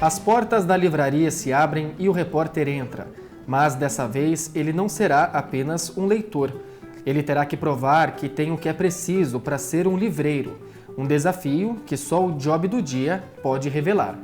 As portas da livraria se abrem e o repórter entra, mas dessa vez ele não será apenas um leitor. Ele terá que provar que tem o que é preciso para ser um livreiro, um desafio que só o Job do Dia pode revelar.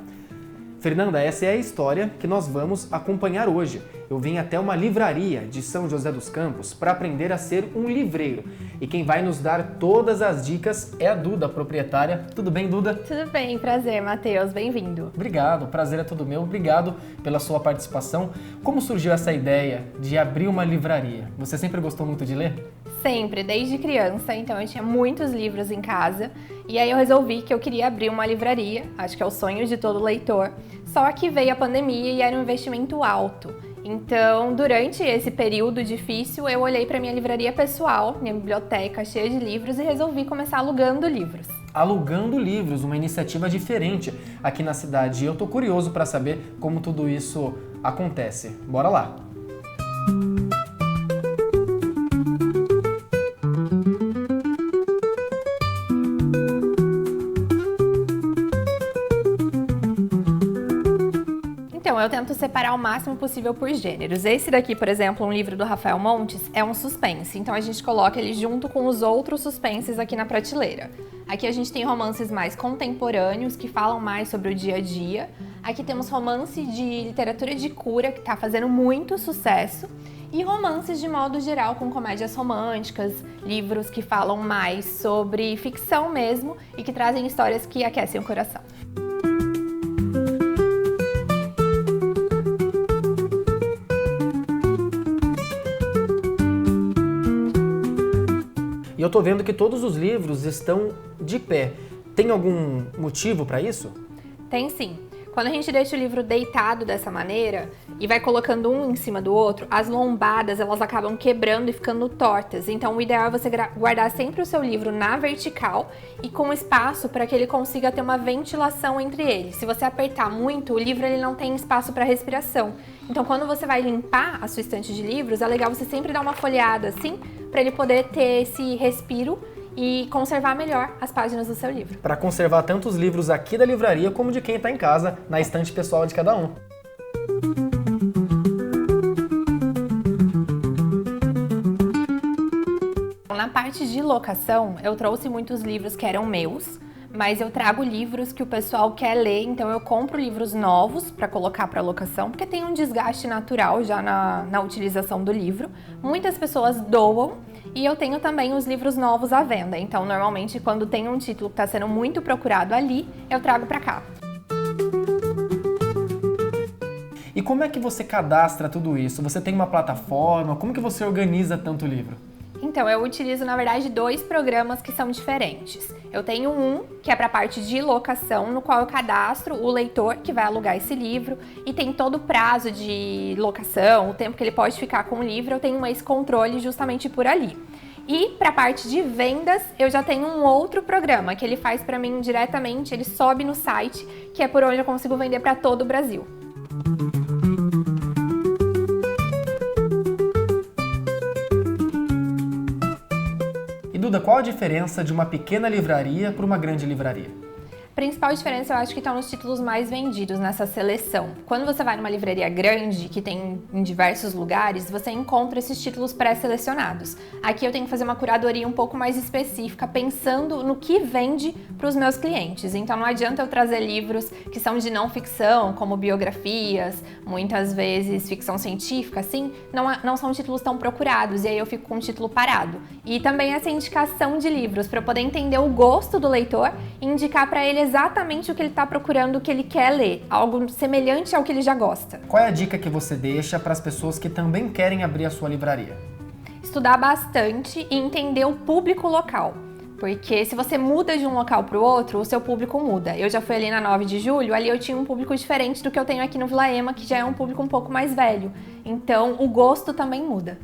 Fernanda, essa é a história que nós vamos acompanhar hoje. Eu vim até uma livraria de São José dos Campos para aprender a ser um livreiro. E quem vai nos dar todas as dicas é a Duda, proprietária. Tudo bem, Duda? Tudo bem, prazer, Matheus. Bem-vindo. Obrigado, o prazer é todo meu. Obrigado pela sua participação. Como surgiu essa ideia de abrir uma livraria? Você sempre gostou muito de ler? Sempre, desde criança, então eu tinha muitos livros em casa e aí eu resolvi que eu queria abrir uma livraria, acho que é o sonho de todo leitor, só que veio a pandemia e era um investimento alto. Então, durante esse período difícil, eu olhei para minha livraria pessoal, minha biblioteca cheia de livros e resolvi começar alugando livros. Alugando livros, uma iniciativa diferente aqui na cidade. E eu tô curioso para saber como tudo isso acontece. Bora lá! Então, eu tento separar o máximo possível por gêneros. Esse daqui, por exemplo, um livro do Rafael Montes, é um suspense. Então, a gente coloca ele junto com os outros suspenses aqui na prateleira. Aqui a gente tem romances mais contemporâneos, que falam mais sobre o dia a dia. Aqui temos romance de literatura de cura, que está fazendo muito sucesso. E romances de modo geral, com comédias românticas, livros que falam mais sobre ficção mesmo e que trazem histórias que aquecem o coração. E eu tô vendo que todos os livros estão de pé. Tem algum motivo para isso? Tem sim. Quando a gente deixa o livro deitado dessa maneira e vai colocando um em cima do outro, as lombadas elas acabam quebrando e ficando tortas. Então o ideal é você guardar sempre o seu livro na vertical e com espaço para que ele consiga ter uma ventilação entre eles. Se você apertar muito, o livro ele não tem espaço para respiração. Então quando você vai limpar a sua estante de livros, é legal você sempre dar uma folheada assim, para ele poder ter esse respiro e conservar melhor as páginas do seu livro. Para conservar tanto os livros aqui da livraria como de quem está em casa, na estante pessoal de cada um. Na parte de locação, eu trouxe muitos livros que eram meus, mas eu trago livros que o pessoal quer ler, então eu compro livros novos para colocar para locação, porque tem um desgaste natural já na utilização do livro. Muitas pessoas doam e eu tenho também os livros novos à venda, então normalmente quando tem um título que está sendo muito procurado ali, eu trago para cá. E como é que você cadastra tudo isso? Você tem uma plataforma? Como que você organiza tanto livro? Então, eu utilizo, na verdade, 2 programas que são diferentes. Eu tenho um, que é para a parte de locação, no qual eu cadastro o leitor que vai alugar esse livro e tem todo o prazo de locação, o tempo que ele pode ficar com o livro, eu tenho esse controle justamente por ali. E para a parte de vendas, eu já tenho um outro programa que ele faz para mim diretamente, ele sobe no site, que é por onde eu consigo vender para todo o Brasil. Duda, qual a diferença de uma pequena livraria para uma grande livraria? A principal diferença eu acho que estão nos títulos mais vendidos nessa seleção. Quando você vai numa livraria grande, que tem em diversos lugares, você encontra esses títulos pré-selecionados. Aqui eu tenho que fazer uma curadoria um pouco mais específica, pensando no que vende para os meus clientes. Então não adianta eu trazer livros que são de não ficção, como biografias, muitas vezes ficção científica, assim, não são títulos tão procurados, e aí eu fico com o título parado. E também essa indicação de livros, para eu poder entender o gosto do leitor e indicar para ele exatamente o que ele está procurando, o que ele quer ler, algo semelhante ao que ele já gosta. Qual é a dica que você deixa para as pessoas que também querem abrir a sua livraria? Estudar bastante e entender o público local, porque se você muda de um local para o outro, o seu público muda. Eu já fui ali na 9 de julho, ali eu tinha um público diferente do que eu tenho aqui no Vila Ema, que já é um público um pouco mais velho, então o gosto também muda.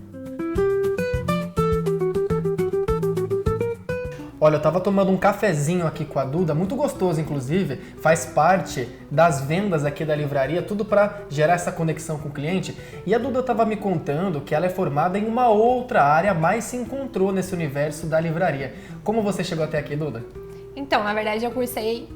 Olha, eu tava tomando um cafezinho aqui com a Duda, muito gostoso inclusive, faz parte das vendas aqui da livraria, tudo para gerar essa conexão com o cliente. E a Duda tava me contando que ela é formada em uma outra área, mas se encontrou nesse universo da livraria. Como você chegou até aqui, Duda? Então, na verdade, eu cursei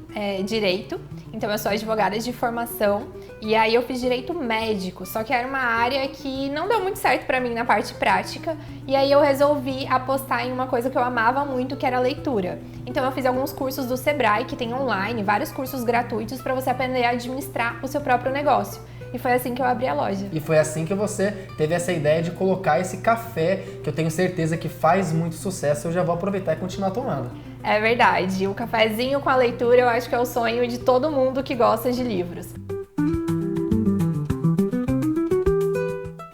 Direito, então eu sou advogada de formação, e aí eu fiz Direito Médico, só que era uma área que não deu muito certo pra mim na parte prática, e aí eu resolvi apostar em uma coisa que eu amava muito, que era a leitura. Então eu fiz alguns cursos do Sebrae, que tem online, vários cursos gratuitos para você aprender a administrar o seu próprio negócio. E foi assim que eu abri a loja. E foi assim que você teve essa ideia de colocar esse café, que eu tenho certeza que faz muito sucesso, eu já vou aproveitar e continuar tomando. É verdade, o cafezinho com a leitura eu acho que é o sonho de todo mundo que gosta de livros.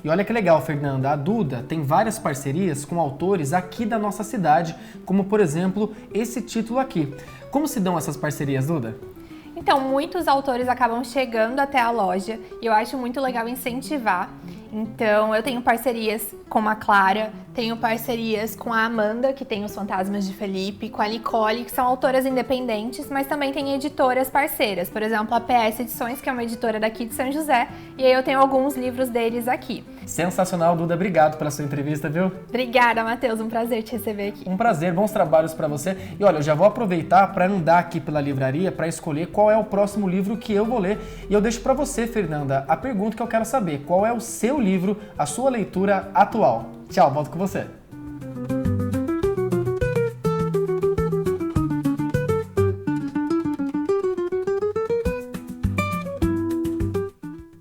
E olha que legal, Fernanda, a Duda tem várias parcerias com autores aqui da nossa cidade, como por exemplo esse título aqui. Como se dão essas parcerias, Duda? Então, muitos autores acabam chegando até a loja e eu acho muito legal incentivar. Então, eu tenho parcerias com a Clara, tenho parcerias com a Amanda, que tem Os Fantasmas de Felipe, com a Nicole, que são autoras independentes, mas também tem editoras parceiras. Por exemplo, a PS Edições, que é uma editora daqui de São José, e aí eu tenho alguns livros deles aqui. Sensacional, Duda. Obrigado pela sua entrevista, viu? Obrigada, Matheus. Um prazer te receber aqui. Um prazer, bons trabalhos para você. E olha, eu já vou aproveitar para andar aqui pela livraria para escolher qual é o próximo livro que eu vou ler. E eu deixo para você, Fernanda, a pergunta que eu quero saber. Qual é o seu livro, a sua leitura atual? Tchau, volto com você.